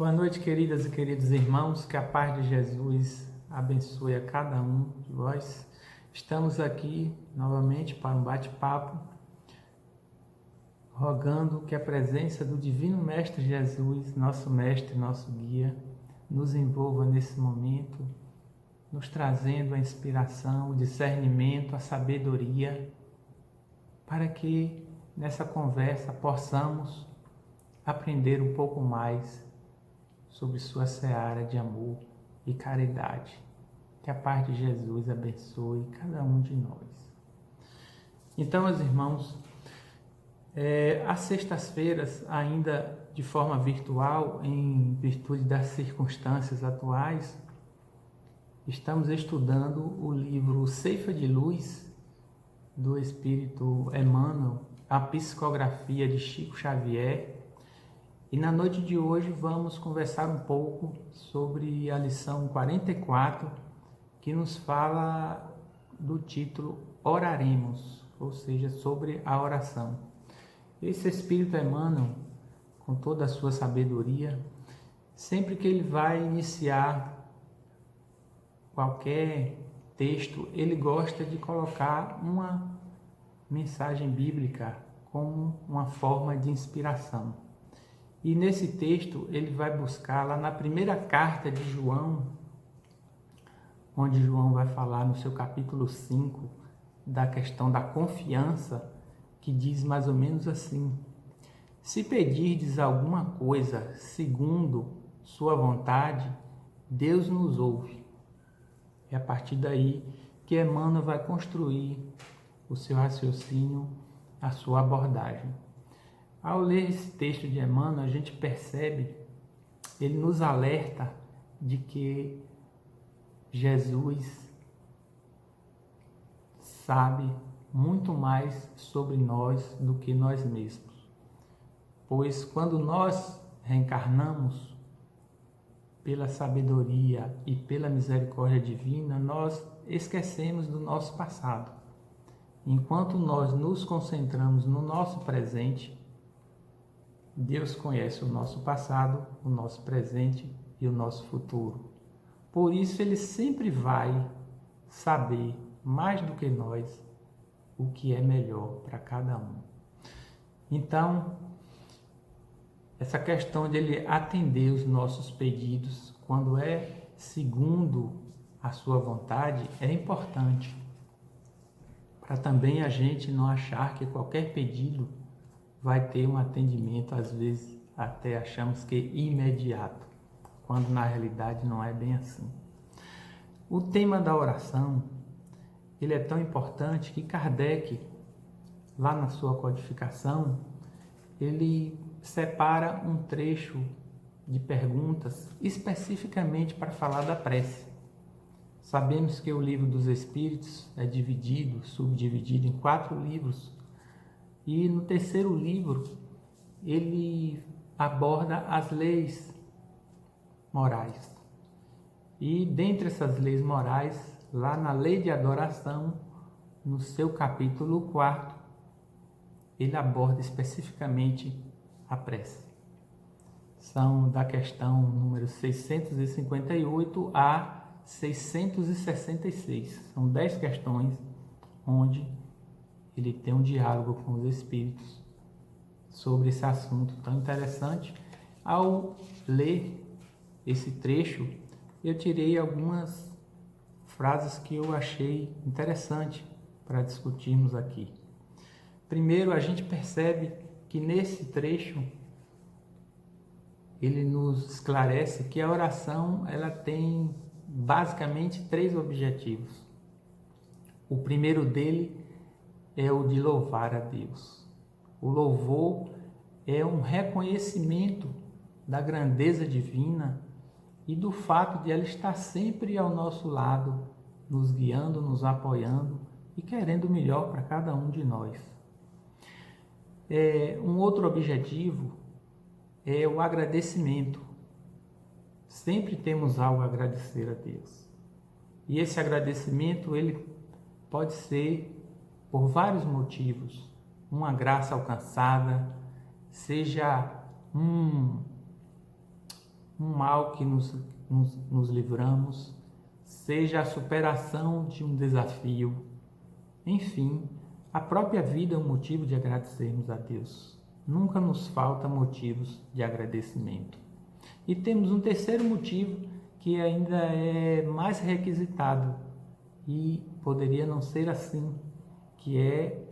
Boa noite, queridas e queridos irmãos, que a paz de Jesus abençoe a cada um de vós. Estamos aqui novamente para um bate-papo, rogando que a presença do Divino Mestre Jesus, nosso Mestre, nosso Guia, nos envolva nesse momento, nos trazendo a inspiração, o discernimento, a sabedoria, para que nessa conversa possamos aprender um pouco mais sobre sua seara de amor e caridade. Que a paz de Jesus abençoe cada um de nós. Então, meus irmãos, às sextas-feiras, ainda de forma virtual, em virtude das circunstâncias atuais, estamos estudando o livro Ceifa de Luz, do Espírito Emmanuel, a psicografia de Chico Xavier. E na noite de hoje vamos conversar um pouco sobre a lição 44, que nos fala do título Oraremos, ou seja, sobre a oração. Esse Espírito Emmanuel, com toda a sua sabedoria, sempre que ele vai iniciar qualquer texto, ele gosta de colocar uma mensagem bíblica como uma forma de inspiração. E nesse texto ele vai buscar lá na primeira carta de João, onde João vai falar no seu capítulo 5 da questão da confiança, que diz mais ou menos assim: se pedirdes alguma coisa segundo sua vontade, Deus nos ouve. É a partir daí que Emmanuel vai construir o seu raciocínio, a sua abordagem. Ao ler esse texto de Emmanuel, a gente percebe, ele nos alerta de que Jesus sabe muito mais sobre nós do que nós mesmos. Pois quando nós reencarnamos, pela sabedoria e pela misericórdia divina, nós esquecemos do nosso passado. Enquanto nós nos concentramos no nosso presente, Deus conhece o nosso passado, o nosso presente e o nosso futuro. Por isso, Ele sempre vai saber, mais do que nós, o que é melhor para cada um. Então, essa questão de Ele atender os nossos pedidos, quando é segundo a sua vontade, é importante, para também a gente não achar que qualquer pedido vai ter um atendimento, às vezes até achamos que imediato, quando na realidade não é bem assim. O tema da oração, ele é tão importante que Kardec, lá na sua codificação, ele separa um trecho de perguntas especificamente para falar da prece. Sabemos que o Livro dos Espíritos é subdividido em 4 livros, e no terceiro livro, ele aborda as leis morais. E dentre essas leis morais, lá na Lei de Adoração, no seu capítulo 4, ele aborda especificamente a prece. São da questão número 658 a 666. São 10 questões onde ele tem um diálogo com os espíritos sobre esse assunto tão interessante. Ao ler esse trecho, eu tirei algumas frases que eu achei interessante para discutirmos aqui. Primeiro, a gente percebe que nesse trecho ele nos esclarece que a oração ela tem basicamente 3 objetivos. O primeiro dele é o de louvar a Deus. O louvor é um reconhecimento da grandeza divina e do fato de ela estar sempre ao nosso lado, nos guiando, nos apoiando e querendo o melhor para cada um de nós. Um outro objetivo é o agradecimento. Sempre temos algo a agradecer a Deus. E esse agradecimento ele pode ser por vários motivos, uma graça alcançada, seja um um mal que nos livramos, seja a superação de um desafio. Enfim, a própria vida é um motivo de agradecermos a Deus. Nunca nos falta motivos de agradecimento. E temos um terceiro motivo que ainda é mais requisitado e poderia não ser assim, que é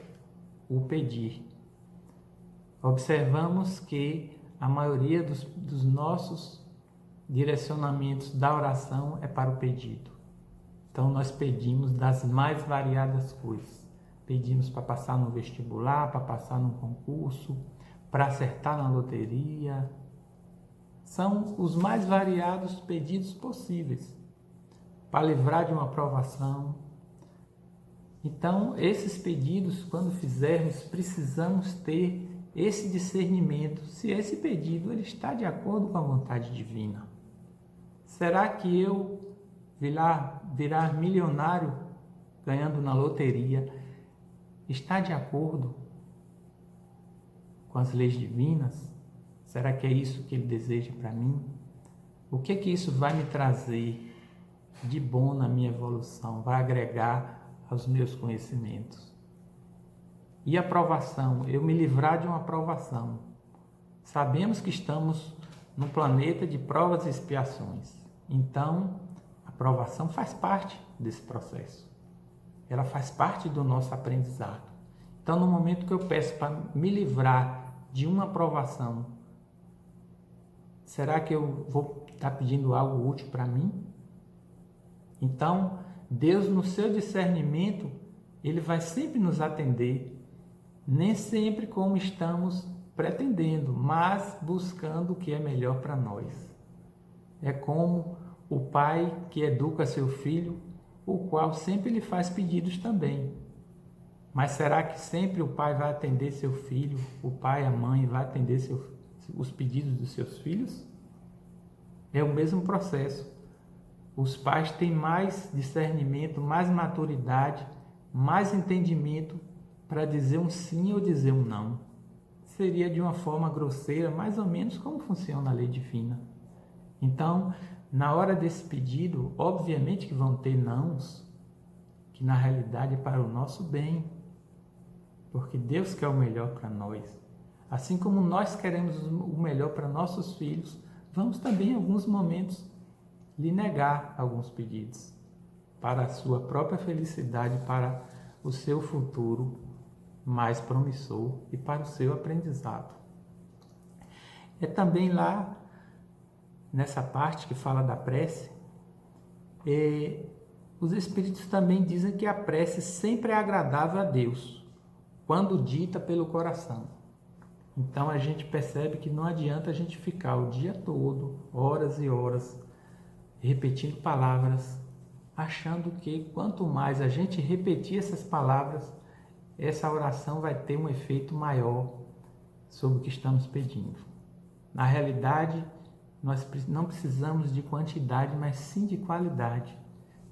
o pedir. Observamos que a maioria dos nossos direcionamentos da oração é para o pedido. Então nós pedimos das mais variadas coisas. Pedimos para passar no vestibular, para passar num concurso, para acertar na loteria. São os mais variados pedidos possíveis, para livrar de uma provação. Então, esses pedidos, quando fizermos, precisamos ter esse discernimento, se esse pedido ele está de acordo com a vontade divina. Será que eu virar milionário ganhando na loteria está de acordo com as leis divinas? Será que é isso que ele deseja para mim? O que isso vai me trazer de bom na minha evolução? Vai agregar aos meus conhecimentos? E a provação? Eu me livrar de uma provação. Sabemos que estamos num planeta de provas e expiações. Então, a provação faz parte desse processo. Ela faz parte do nosso aprendizado. Então, no momento que eu peço para me livrar de uma provação, será que eu vou estar pedindo algo útil para mim? Então, Deus, no seu discernimento, Ele vai sempre nos atender, nem sempre como estamos pretendendo, mas buscando o que é melhor para nós. É como o pai que educa seu filho, o qual sempre lhe faz pedidos também. Mas será que sempre o pai vai atender seu filho, o pai, a mãe vai atender os pedidos dos seus filhos? É o mesmo processo. Os pais têm mais discernimento, mais maturidade, mais entendimento para dizer um sim ou dizer um não. Seria de uma forma grosseira, mais ou menos como funciona a lei divina. Então, na hora desse pedido, obviamente que vão ter nãos, que na realidade é para o nosso bem, porque Deus quer o melhor para nós. Assim como nós queremos o melhor para nossos filhos, vamos também em alguns momentos lhe negar alguns pedidos para a sua própria felicidade, para o seu futuro mais promissor e para o seu aprendizado. É também lá nessa parte que fala da prece, os Espíritos também dizem que a prece sempre é agradável a Deus, quando dita pelo coração. Então a gente percebe que não adianta a gente ficar o dia todo, horas e horas, repetindo palavras, achando que quanto mais a gente repetir essas palavras, essa oração vai ter um efeito maior sobre o que estamos pedindo. Na realidade, nós não precisamos de quantidade, mas sim de qualidade.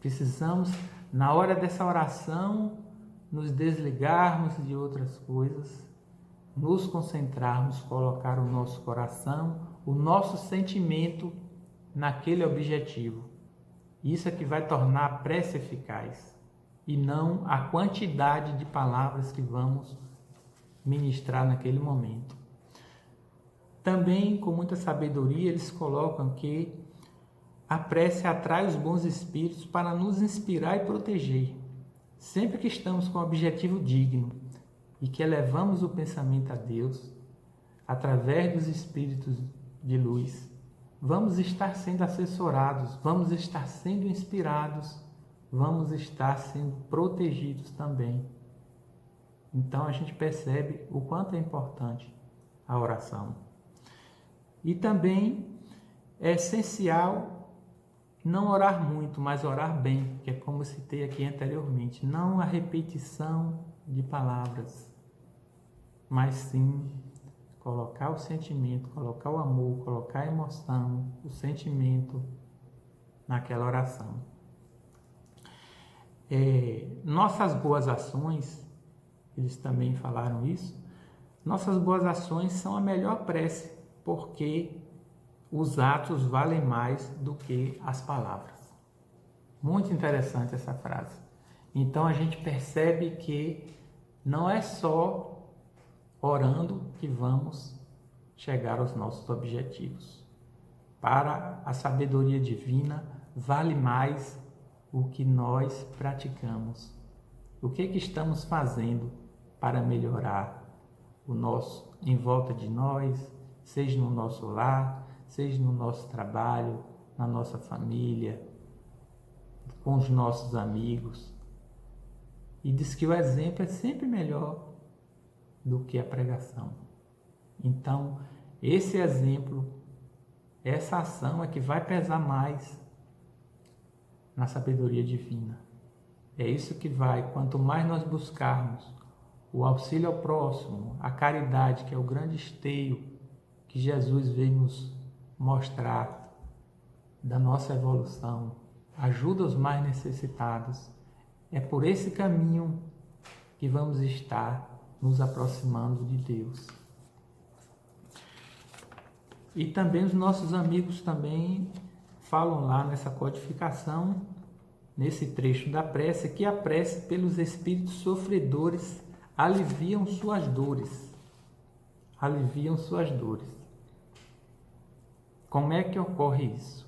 Precisamos, na hora dessa oração, nos desligarmos de outras coisas, nos concentrarmos, colocar o nosso coração, o nosso sentimento naquele objetivo. Isso é que vai tornar a prece eficaz e não a quantidade de palavras que vamos ministrar naquele momento. Também, com muita sabedoria, eles colocam que a prece atrai os bons espíritos para nos inspirar e proteger. Sempre que estamos com um objetivo digno e que elevamos o pensamento a Deus, através dos espíritos de luz, vamos estar sendo assessorados, vamos estar sendo inspirados, vamos estar sendo protegidos também. Então a gente percebe o quanto é importante a oração. E também é essencial não orar muito, mas orar bem, que é como eu citei aqui anteriormente. Não a repetição de palavras, mas sim colocar o sentimento, colocar o amor, colocar a emoção, o sentimento naquela oração. Nossas boas ações, eles também falaram isso, nossas boas ações são a melhor prece, porque os atos valem mais do que as palavras. Muito interessante essa frase. Então a gente percebe que não é só orando que vamos chegar aos nossos objetivos. Para a sabedoria divina, vale mais o que nós praticamos. O que estamos fazendo para melhorar o nosso em volta de nós, seja no nosso lar, seja no nosso trabalho, na nossa família, com os nossos amigos. E diz que o exemplo é sempre melhor do que a pregação. Então, esse exemplo, essa ação é que vai pesar mais na sabedoria divina. É isso que vai, quanto mais nós buscarmos o auxílio ao próximo, a caridade, que é o grande esteio que Jesus veio nos mostrar da nossa evolução, ajuda os mais necessitados. É por esse caminho que vamos estar nos aproximando de Deus. E também os nossos amigos também falam lá nessa codificação, nesse trecho da prece, que a prece pelos espíritos sofredores aliviam suas dores. Aliviam suas dores. Como é que ocorre isso?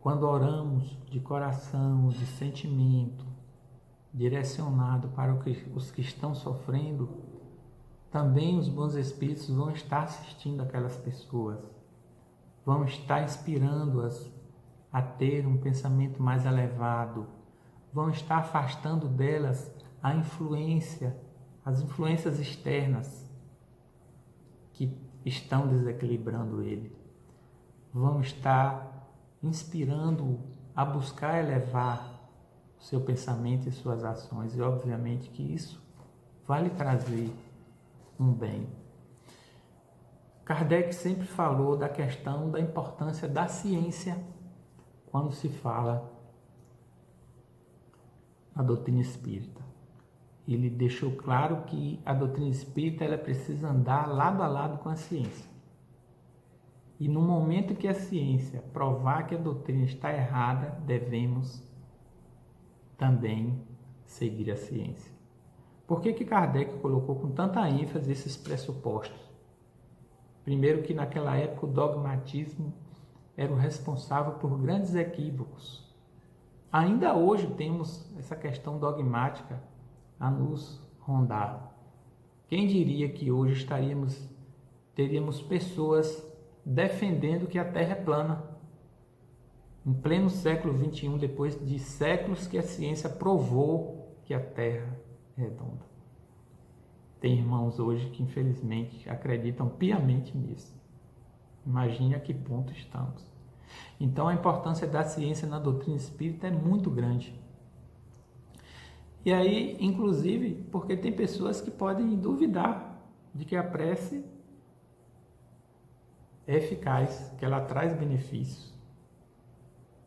Quando oramos de coração, de sentimento, direcionado para os que estão sofrendo, também os bons espíritos vão estar assistindo aquelas pessoas, vão estar inspirando-as a ter um pensamento mais elevado, vão estar afastando delas as influências externas que estão desequilibrando ele, vão estar inspirando-o a buscar elevar o seu pensamento e suas ações, e obviamente que isso vai lhe trazer um bem. Kardec sempre falou da questão da importância da ciência quando se fala na doutrina espírita. Ele deixou claro que a doutrina espírita ela precisa andar lado a lado com a ciência. E no momento que a ciência provar que a doutrina está errada, devemos também seguir a ciência. Por que Kardec colocou com tanta ênfase esses pressupostos? Primeiro que naquela época o dogmatismo era o responsável por grandes equívocos. Ainda hoje temos essa questão dogmática a nos rondar. Quem diria que hoje teríamos pessoas defendendo que a Terra é plana? Em pleno século XXI, depois de séculos que a ciência provou que a Terra é redonda. Tem irmãos hoje que infelizmente acreditam piamente nisso. Imagine a que ponto estamos. Então a importância da ciência na doutrina espírita é muito grande. E aí, inclusive, porque tem pessoas que podem duvidar de que a prece é eficaz, que ela traz benefícios.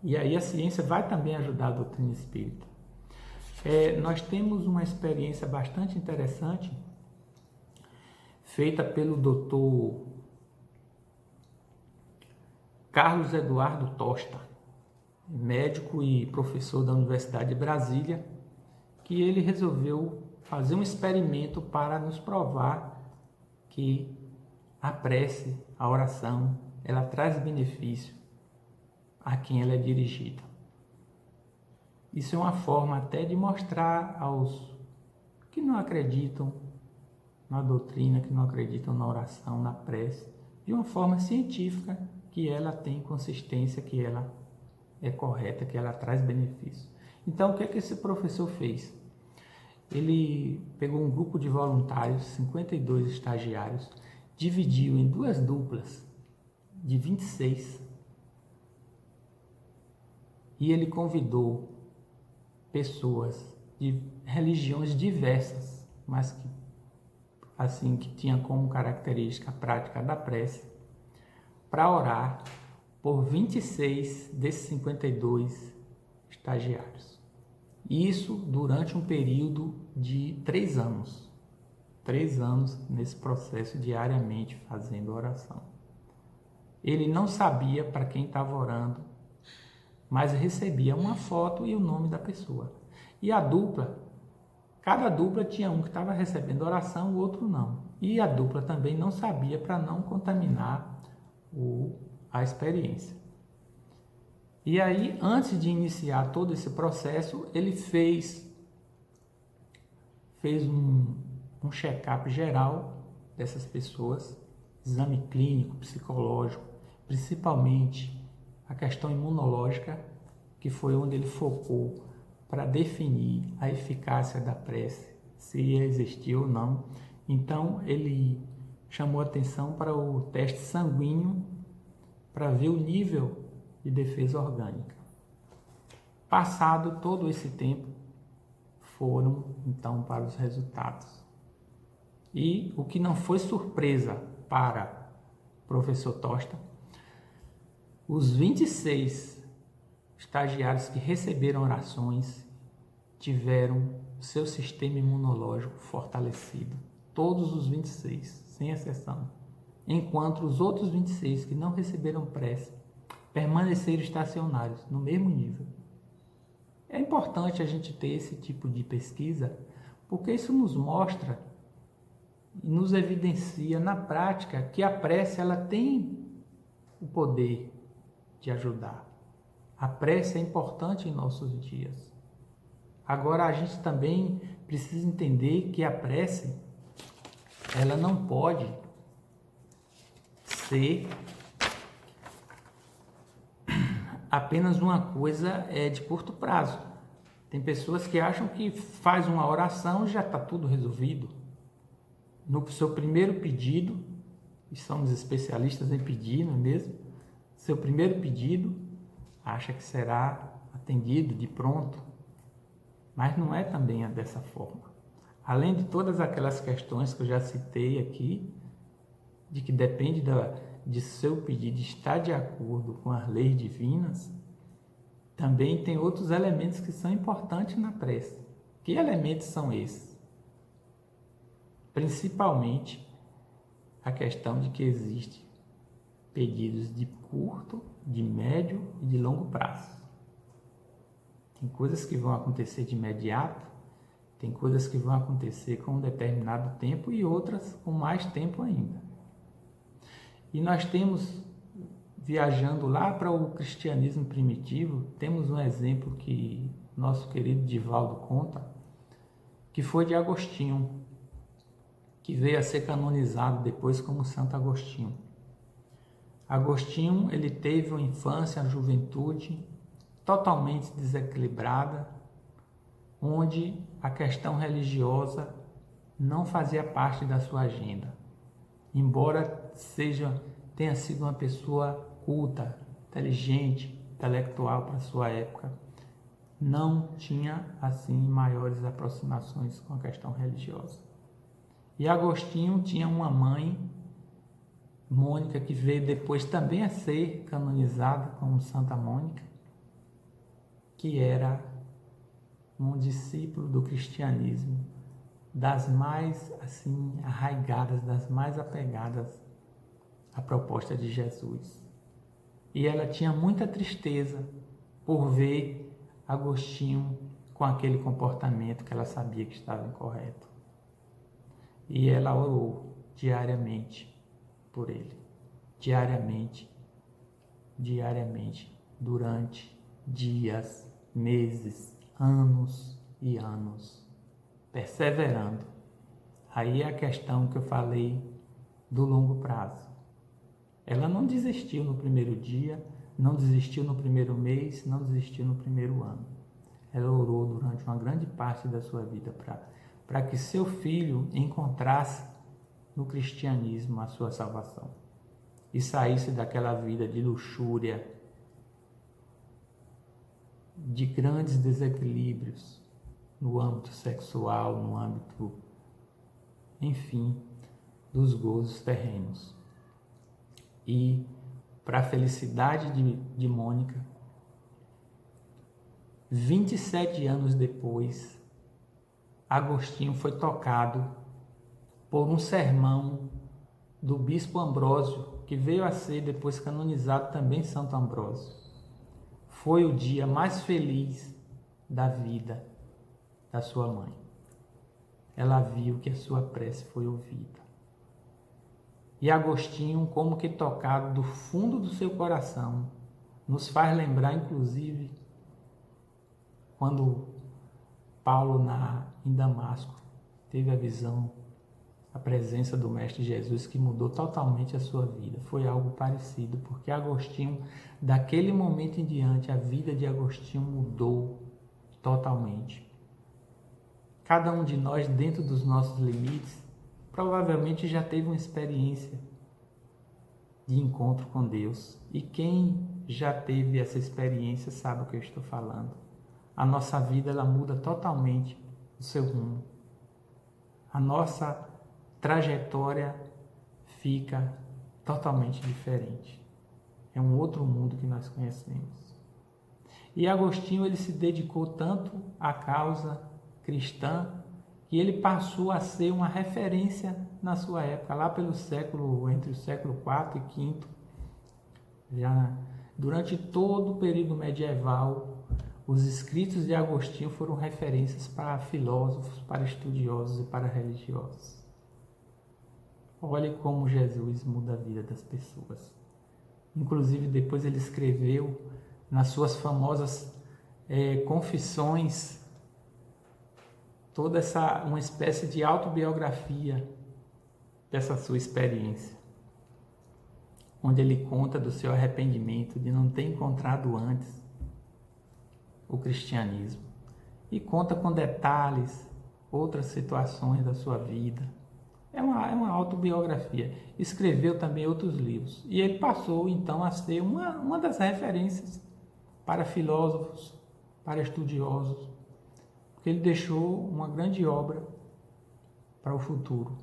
E aí a ciência vai também ajudar a doutrina espírita. Nós temos uma experiência bastante interessante feita pelo Dr. Carlos Eduardo Tosta, médico e professor da Universidade de Brasília, que ele resolveu fazer um experimento para nos provar que a prece, a oração, ela traz benefício a quem ela é dirigida. Isso é uma forma até de mostrar aos que não acreditam na doutrina, que não acreditam na oração, na prece, de uma forma científica, que ela tem consistência, que ela é correta, que ela traz benefício. Então, o que esse professor fez? Ele pegou um grupo de voluntários, 52 estagiários, dividiu em duas duplas de 26 e ele convidou pessoas de religiões diversas, mas que tinha como característica a prática da prece, para orar por 26 desses 52 estagiários. Isso durante um período de 3 anos. 3 anos nesse processo, diariamente fazendo oração. Ele não sabia para quem estava orando, mas recebia uma foto e o nome da pessoa. E a dupla, cada dupla tinha um que estava recebendo oração, o outro não. E a dupla também não sabia para não contaminar a experiência. E aí, antes de iniciar todo esse processo, ele fez um check-up geral dessas pessoas, exame clínico, psicológico, principalmente a questão imunológica, que foi onde ele focou para definir a eficácia da prece, se ia existir ou não. Então, ele chamou atenção para o teste sanguíneo para ver o nível de defesa orgânica. Passado todo esse tempo, foram então para os resultados. E o que não foi surpresa para o professor Tosta, os 26 estagiários que receberam orações tiveram seu sistema imunológico fortalecido. Todos os 26, sem exceção. Enquanto os outros 26 que não receberam prece permaneceram estacionários no mesmo nível. É importante a gente ter esse tipo de pesquisa, porque isso nos mostra e nos evidencia na prática que a prece ela tem o poder de ajudar. A prece é importante em nossos dias. Agora a gente também precisa entender que a prece ela não pode ser apenas uma coisa de curto prazo. Tem pessoas que acham que faz uma oração e já está tudo resolvido. No seu primeiro pedido, e somos especialistas em pedir, não é mesmo? Seu primeiro pedido, acha que será atendido de pronto, mas não é também dessa forma. Além de todas aquelas questões que eu já citei aqui, de que depende de seu pedido estar de acordo com as leis divinas, também tem outros elementos que são importantes na prece. Que elementos são esses? Principalmente a questão de que existem pedidos de curto, de médio e de longo prazo. Tem coisas que vão acontecer de imediato, tem coisas que vão acontecer com um determinado tempo e outras com mais tempo ainda. E nós temos, viajando lá para o cristianismo primitivo, temos um exemplo que nosso querido Divaldo conta, que foi de Agostinho, que veio a ser canonizado depois como Santo Agostinho. Agostinho, ele teve uma infância, uma juventude totalmente desequilibrada, onde a questão religiosa não fazia parte da sua agenda. Embora tenha sido uma pessoa culta, inteligente, intelectual para a sua época, não tinha assim maiores aproximações com a questão religiosa. E Agostinho tinha uma mãe, Mônica, que veio depois também a ser canonizada como Santa Mônica, que era um discípulo do cristianismo, das mais assim arraigadas, das mais apegadas à proposta de Jesus. E ela tinha muita tristeza por ver Agostinho com aquele comportamento que ela sabia que estava incorreto. E ela orou diariamente por ele, diariamente, durante dias, meses, anos e anos, perseverando. Aí é a questão que eu falei do longo prazo. Ela não desistiu no primeiro dia, não desistiu no primeiro mês, não desistiu no primeiro ano. Ela orou durante uma grande parte da sua vida para que seu filho encontrasse no cristianismo a sua salvação e saísse daquela vida de luxúria, de grandes desequilíbrios no âmbito sexual, no âmbito, enfim, dos gozos terrenos. E, para a felicidade de Mônica, 27 anos depois, Agostinho foi tocado por um sermão do bispo Ambrósio, que veio a ser depois canonizado também Santo Ambrósio, foi o dia mais feliz da vida da sua mãe. Ela viu que a sua prece foi ouvida. E Agostinho, como que tocado do fundo do seu coração, nos faz lembrar, inclusive, quando Paulo, em Damasco, teve a visão, a presença do Mestre Jesus, que mudou totalmente a sua vida. Foi algo parecido, porque Agostinho, daquele momento em diante, a vida de Agostinho mudou totalmente. Cada um de nós, dentro dos nossos limites, provavelmente já teve uma experiência de encontro com Deus. E quem já teve essa experiência sabe o que eu estou falando. A nossa vida, ela muda totalmente o seu rumo. A nossa trajetória fica totalmente diferente. É um outro mundo que nós conhecemos. E Agostinho, ele se dedicou tanto à causa cristã que ele passou a ser uma referência na sua época, lá pelo século, entre o século IV e V. Já durante todo o período medieval, os escritos de Agostinho foram referências para filósofos, para estudiosos e para religiosos. Olhe como Jesus muda a vida das pessoas. Inclusive, depois ele escreveu nas suas famosas confissões toda uma espécie de autobiografia dessa sua experiência, onde ele conta do seu arrependimento de não ter encontrado antes o cristianismo e conta com detalhes outras situações da sua vida. É uma autobiografia. Escreveu também outros livros e ele passou então a ser uma das referências para filósofos, para estudiosos, porque ele deixou uma grande obra para o futuro.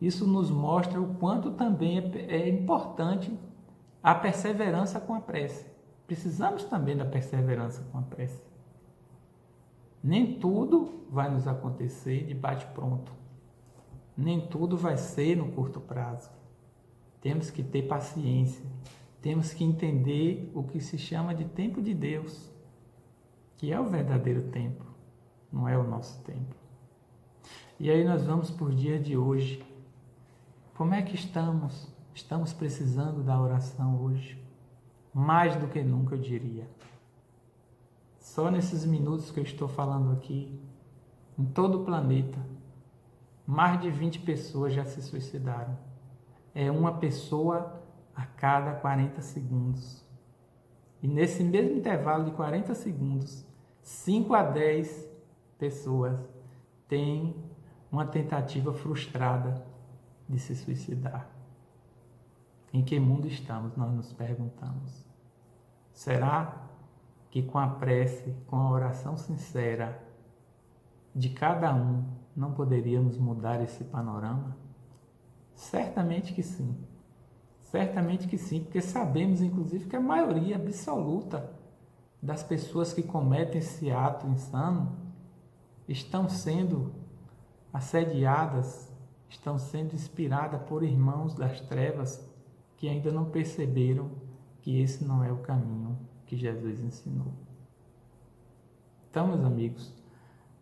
Isso nos mostra o quanto também é importante a perseverança com a prece. Precisamos também da perseverança com a prece. Nem tudo vai nos acontecer de bate-pronto. Nem tudo vai ser no curto prazo. Temos que ter paciência. Temos que entender o que se chama de tempo de Deus, que é o verdadeiro tempo, não é o nosso tempo. E aí nós vamos por dia de hoje. Como é que estamos? Estamos precisando da oração hoje. Mais do que nunca, eu diria. Só nesses minutos que eu estou falando aqui, em todo o planeta, mais de 20 pessoas já se suicidaram. É uma pessoa a cada 40 segundos. E nesse mesmo intervalo de 40 segundos, 5 a 10 pessoas têm uma tentativa frustrada de se suicidar. Em que mundo estamos? Nós nos perguntamos. Será que com a prece, com a oração sincera de cada um, não poderíamos mudar esse panorama? Certamente que sim. Certamente que sim, porque sabemos, inclusive, que a maioria absoluta das pessoas que cometem esse ato insano estão sendo assediadas, estão sendo inspiradas por irmãos das trevas que ainda não perceberam que esse não é o caminho que Jesus ensinou. Então, meus amigos,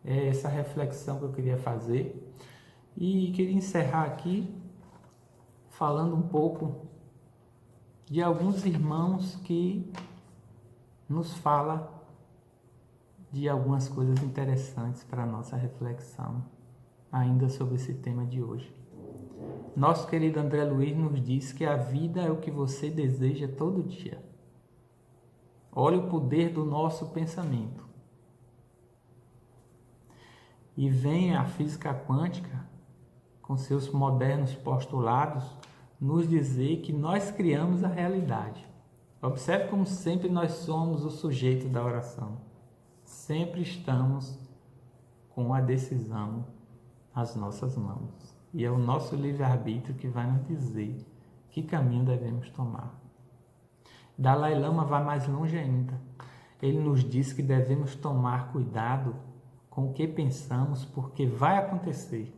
é essa reflexão que eu queria fazer e queria encerrar aqui falando um pouco de alguns irmãos que nos falam de algumas coisas interessantes para a nossa reflexão, ainda sobre esse tema de hoje. Nosso querido André Luiz nos diz que a vida é o que você deseja todo dia. Olha o poder do nosso pensamento. E vem a física quântica, com seus modernos postulados, nos dizer que nós criamos a realidade. Observe como sempre nós somos o sujeito da oração. Sempre estamos com a decisão nas nossas mãos. E é o nosso livre-arbítrio que vai nos dizer que caminho devemos tomar. Dalai Lama vai mais longe ainda. Ele nos diz que devemos tomar cuidado com o que pensamos, porque vai acontecer.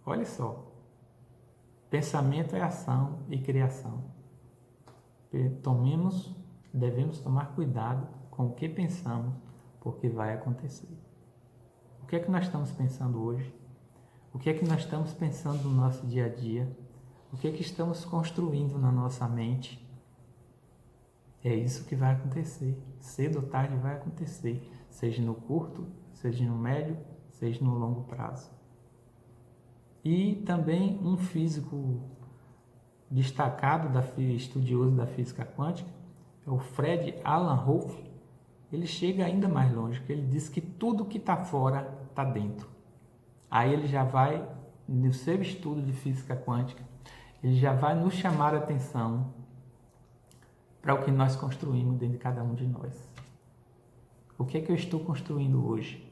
Olha só. Pensamento é ação e criação. devemos tomar cuidado com o que pensamos, porque vai acontecer. O que é que nós estamos pensando hoje? O que é que nós estamos pensando no nosso dia a dia? O que é que estamos construindo na nossa mente? É isso que vai acontecer. Cedo ou tarde vai acontecer, seja no curto, seja no médio, seja no longo prazo. E também um físico destacado, estudioso da física quântica, é o Fred Alan Wolf. Ele chega ainda mais longe, porque ele diz que tudo que está fora está dentro. Aí ele já vai, no seu estudo de física quântica, ele já vai nos chamar a atenção para o que nós construímos dentro de cada um de nós. O que é que eu estou construindo hoje?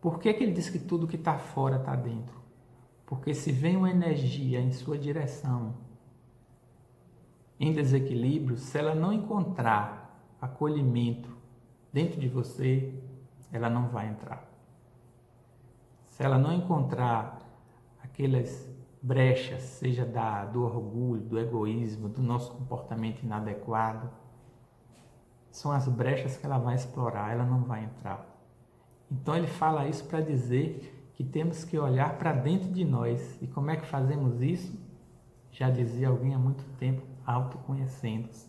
Por que ele diz que tudo que está fora está dentro? Porque se vem uma energia em sua direção em desequilíbrio, se ela não encontrar acolhimento dentro de você, ela não vai entrar. Se ela não encontrar aquelas brechas, seja do orgulho, do egoísmo, do nosso comportamento inadequado, são as brechas que ela vai explorar, ela não vai entrar. Então ele fala isso para dizer que temos que olhar para dentro de nós. E como é que fazemos isso? Já dizia alguém há muito tempo, autoconhecendo-se,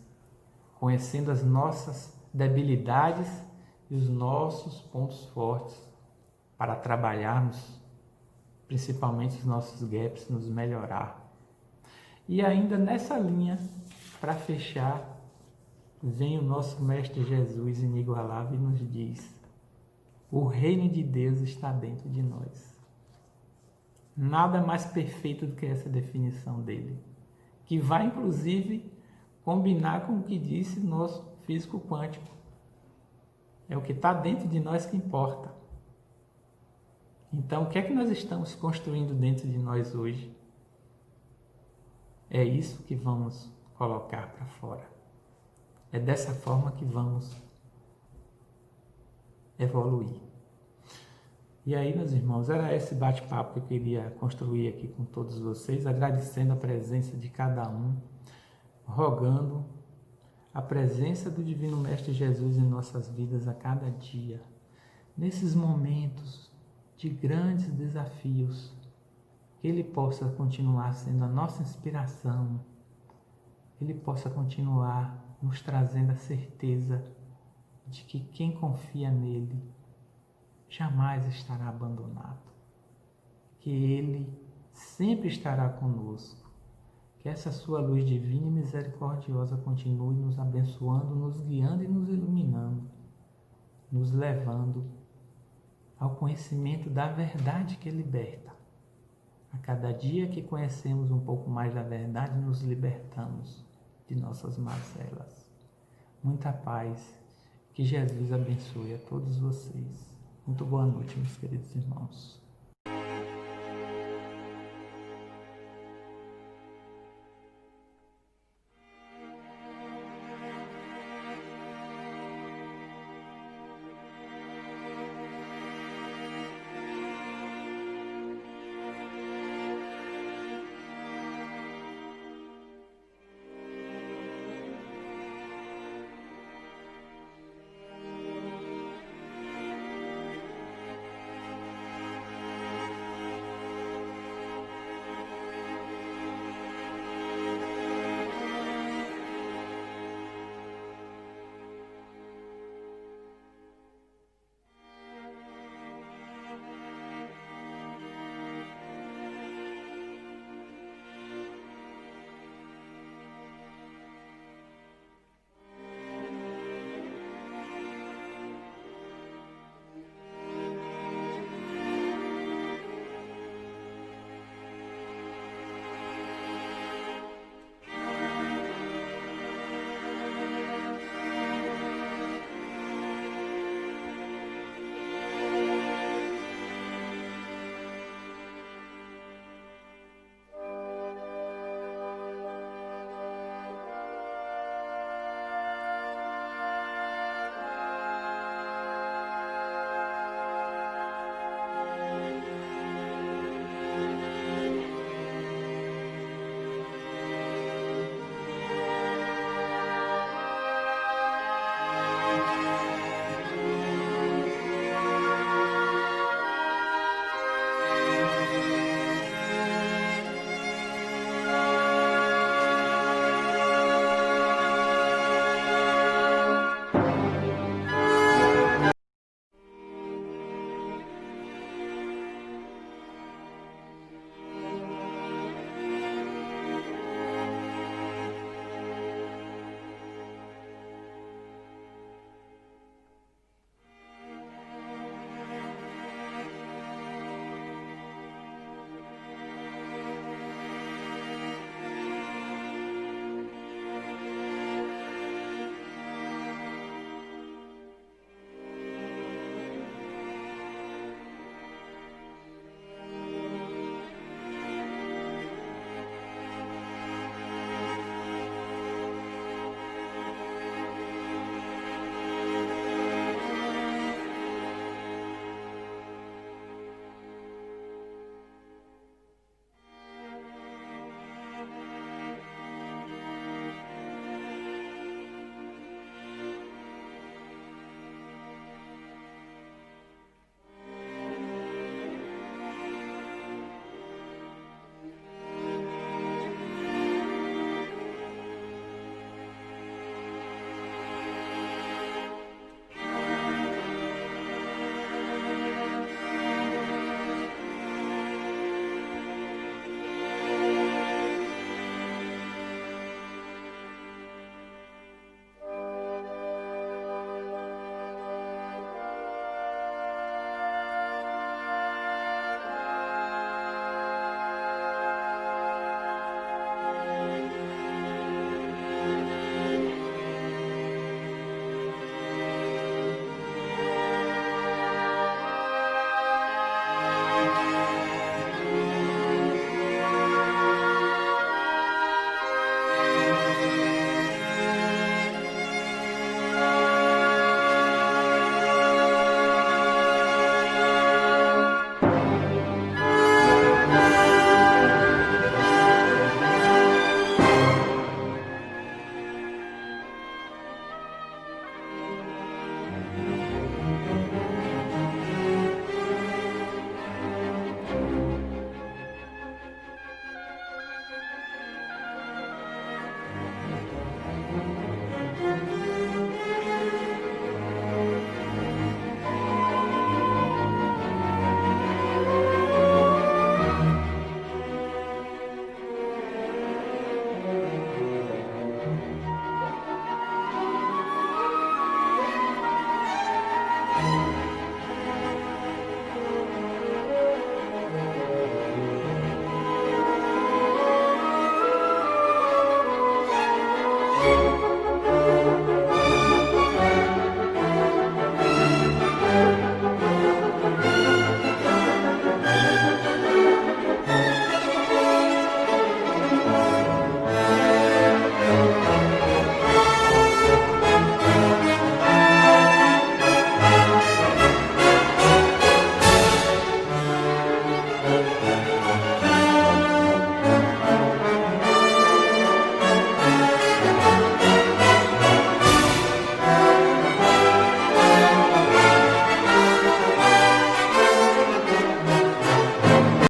conhecendo as nossas debilidades e os nossos pontos fortes, para trabalharmos principalmente os nossos gaps, nos melhorar. E ainda nessa linha, para fechar, vem o nosso Mestre Jesus inigualável e nos diz: o reino de Deus está dentro de nós. Nada mais perfeito do que essa definição dele, que vai inclusive combinar com o que disse o nosso físico quântico. É o que está dentro de nós que importa. Então, o que é que nós estamos construindo dentro de nós hoje? É isso que vamos colocar para fora. É dessa forma que vamos evoluir. E aí, meus irmãos, era esse bate-papo que eu queria construir aqui com todos vocês, agradecendo a presença de cada um, rogando a presença do Divino Mestre Jesus em nossas vidas a cada dia. Nesses momentos de grandes desafios, que Ele possa continuar sendo a nossa inspiração, Ele possa continuar nos trazendo a certeza de que quem confia nele jamais estará abandonado, que Ele sempre estará conosco, que essa sua luz divina e misericordiosa continue nos abençoando, nos guiando e nos iluminando, nos levando ao conhecimento da verdade que liberta. A cada dia que conhecemos um pouco mais da verdade, nos libertamos de nossas mazelas. Muita paz, que Jesus abençoe a todos vocês. Muito boa noite, meus queridos irmãos.